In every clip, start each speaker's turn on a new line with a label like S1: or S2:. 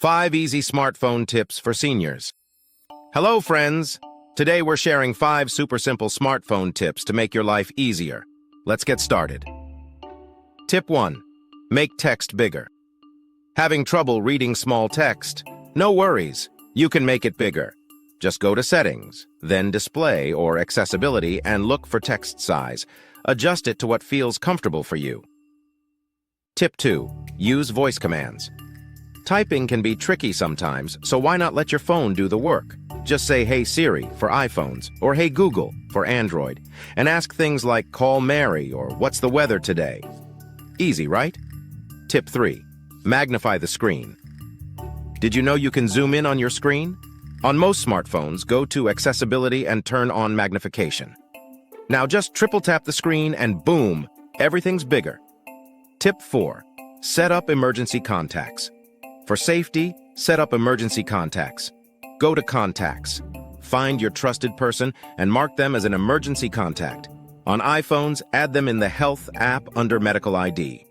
S1: 5 easy smartphone tips for seniors. Hello, friends. Today we're sharing 5 super simple smartphone tips to make your life easier. Let's get started. Tip 1. Make text bigger. Having trouble reading small text? No worries. You can make it bigger. Just go to Settings, then Display or Accessibility and look for text size. Adjust it to what feels comfortable for you. Tip 2. Use voice commands. Typing can be tricky sometimes, so why not let your phone do the work? Just say, "Hey Siri" for iPhones, or "Hey Google" for Android, and ask things like "Call Mary" or "What's the weather today?" Easy, right? Tip 3. Magnify the screen. Did you know you can zoom in on your screen? On most smartphones, go to Accessibility and turn on magnification. Now just triple tap the screen and boom, everything's bigger. Tip 4. Set up emergency contacts. For safety, set up emergency contacts. Go to Contacts. Find your trusted person and mark them as an emergency contact. On iPhones, add them in the Health app under Medical ID.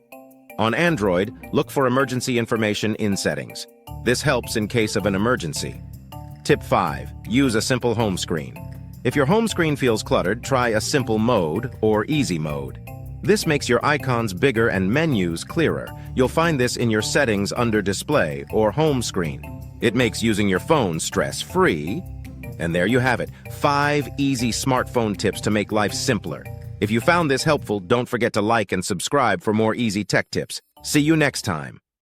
S1: On Android, look for emergency information in Settings. This helps in case of an emergency. Tip 5. Use a simple home screen. If your home screen feels cluttered, try a simple mode or easy mode. This makes your icons bigger and menus clearer. You'll find this in your settings under Display or Home screen. It makes using your phone stress-free. And there you have it, 5 easy smartphone tips to make life simpler. If you found this helpful, don't forget to like and subscribe for more easy tech tips. See you next time.